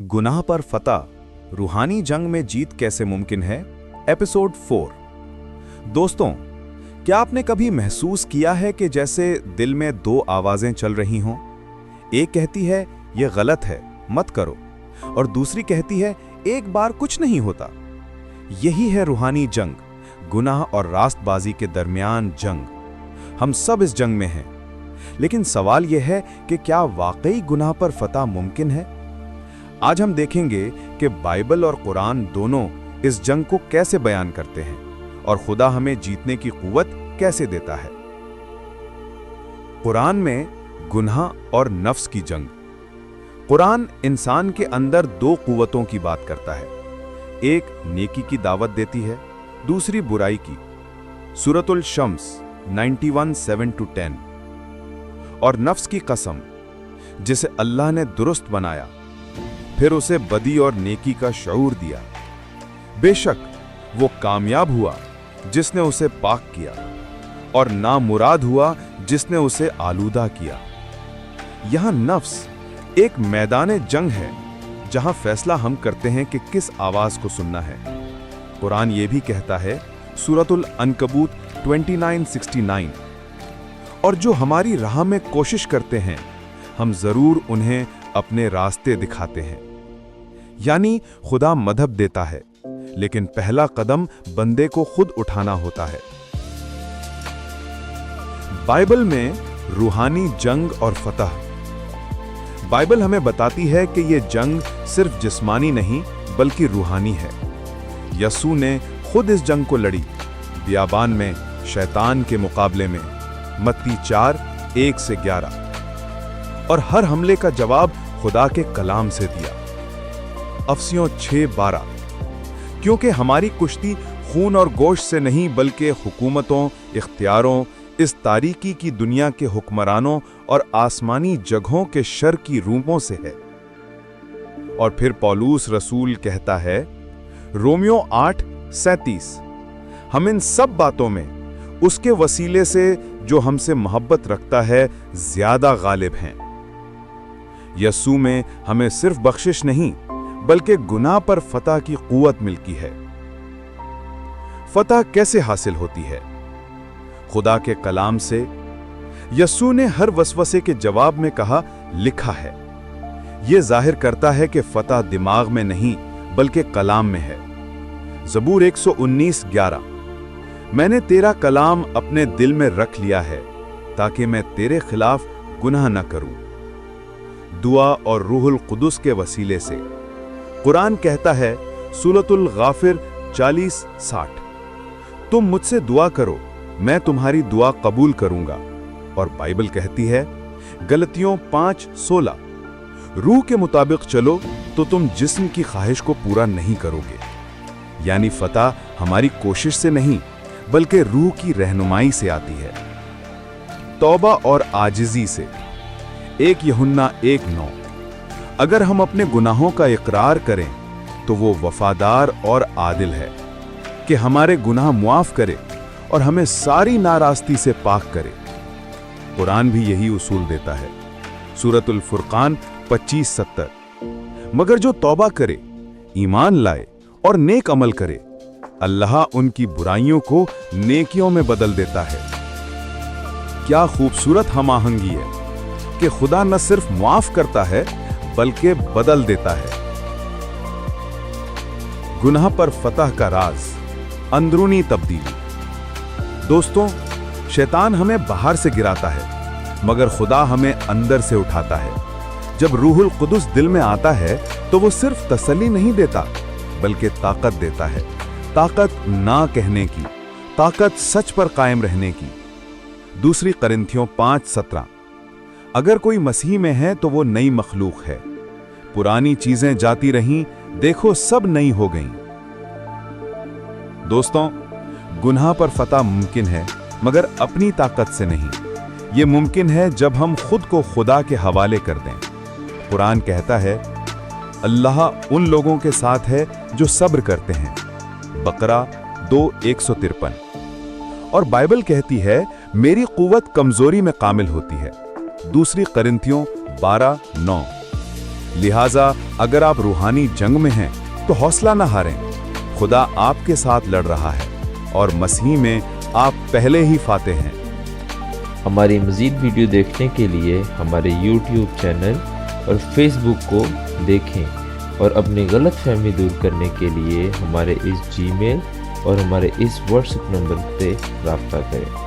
गुनाह पर फतह, रूहानी जंग में जीत कैसे मुमकिन है। एपिसोड 4। दोस्तों, क्या आपने कभी महसूस किया है कि जैसे दिल में दो आवाजें चल रही हों? एक कहती है यह गलत है, मत करो, और दूसरी कहती है एक बार कुछ नहीं होता। यही है रूहानी जंग, गुनाह और रास्तबाजी के दरमियान जंग। हम सब इस जंग में हैं, लेकिन सवाल यह है कि क्या वाकई गुनाह पर फतह मुमकिन है। आज हम देखेंगे कि बाइबल और कुरान दोनों इस जंग को कैसे बयान करते हैं और खुदा हमें जीतने की कुव्वत कैसे देता है। कुरान में गुनाह और नफ्स की जंग। कुरान इंसान के अंदर दो कुव्वतों की बात करता है, एक नेकी की दावत देती है, दूसरी बुराई की। सूरतुल शम्स 91:7-10। और नफ्स की कसम, जिसे अल्लाह ने दुरुस्त बनाया, फिर उसे बदी और नेकी का शऊर दिया। बेशक वो कामयाब हुआ जिसने उसे पाक किया, और नामुराद हुआ जिसने उसे आलूदा किया। यहां नफ्स एक मैदान जंग है, जहां फैसला हम करते हैं कि किस आवाज को सुनना है। कुरान ये भी कहता है, सूरतुल अनकबूत 29:69, और जो हमारी राह में कोशिश करते हैं, हम जरूर उन्हें अपने रास्ते दिखाते हैं। यानी खुदा मदद देता है, लेकिन पहला कदम बंदे को खुद उठाना होता है। बाइबल में रूहानी जंग और फतह। बाइबल हमें बताती है कि यह जंग सिर्फ जिस्मानी नहीं बल्कि रूहानी है। यसू ने खुद इस जंग को लड़ी, बियाबान में शैतान के मुकाबले में, मत्ती 4:1-11, और हर हमले का जवाब खुदा के कलाम से दिया, अफसियों 6:12। क्योंकि हमारी कुश्ती खून और गोश्त से नहीं बल्कि हुकूमतों, इख्तियारों, इस तारीकी की दुनिया के हुक्मरानों और आसमानी जगहों के शर की रूपों से है। और फिर पौलुस रसूल कहता है, रोमियो 8:37, हम इन सब बातों में उसके वसीले से जो हमसे मोहब्बत रखता है ज्यादा गालिब हैं। यसू में हमें सिर्फ बख्शिश नहीं बल्कि गुनाह पर फतह की कुव्वत मिलती है। फतह कैसे हासिल होती है? खुदा के कलाम से। यसू ने हर वसवसे के जवाब में कहा, लिखा है। यह जाहिर करता है कि फतह दिमाग में नहीं बल्कि कलाम में है। ज़बूर 119:11, मैंने तेरा कलाम अपने दिल में रख लिया है ताकि मैं तेरे खिलाफ गुनाह न करूं। दुआ और रूहुल कुदुस के वसीले से। कुरान कहता है, सूरतुल गाफिर 40:60, तुम मुझसे दुआ करो, मैं तुम्हारी दुआ कबूल करूंगा। और बाइबल कहती है, गलतियों 5:16, रूह के मुताबिक चलो तो तुम जिस्म की ख्वाहिश को पूरा नहीं करोगे। यानी फतह हमारी कोशिश से नहीं बल्कि रूह की रहनुमाई से आती है। तौबा और आजिजी से। 1 यूहन्ना 1:9, अगर हम अपने गुनाहों का इकरार करें तो वो वफादार और आदिल है कि हमारे गुनाह मुआफ करे और हमें सारी नारास्ती से पाक करे। कुरान भी यही उसूल देता है, सूरतुल फुरकान 25:70, मगर जो तौबा करे, ईमान लाए और नेक अमल करे, अल्लाह उनकी बुराइयों को नेकियों में बदल देता है। क्या खूबसूरत हमाहंगी है कि खुदा न सिर्फ माफ करता है बल्कि बदल देता है। गुनाह पर फतह का राज, अंदरूनी तब्दीली। दोस्तों, शैतान हमें बाहर से गिराता है मगर खुदा हमें अंदर से उठाता है। जब रूहुल कुदुस दिल में आता है तो वो सिर्फ तसल्ली नहीं देता बल्कि ताकत देता है। ताकत ना कहने की, ताकत सच पर कायम रहने की। दूसरी करिन्थियों 5:17, अगर कोई मसीह में है तो वो नई मखलूक है, पुरानी चीजें जाती रहीं, देखो सब नई हो गईं। दोस्तों, गुनाह पर फतह मुमकिन है मगर अपनी ताकत से नहीं। ये मुमकिन है जब हम खुद को खुदा के हवाले कर दें। कुरान कहता है, अल्लाह उन लोगों के साथ है जो सब्र करते हैं, बकरा 2:153। और बाइबल कहती है, मेरी कुव्वत कमजोरी में कामिल होती है, दूसरी करिन्थियों 12:9। लिहाजा अगर आप रूहानी जंग में हैं तो हौसला न हारें। खुदा आपके साथ लड़ रहा है और मसीह में आप पहले ही फातेह हैं। हमारी मज़ीद वीडियो देखने के लिए हमारे YouTube चैनल और Facebook को देखें और अपनी गलतफहमी दूर करने के लिए हमारे इस Gmail और हमारे इस WhatsApp नंबर पे रब्ता करें।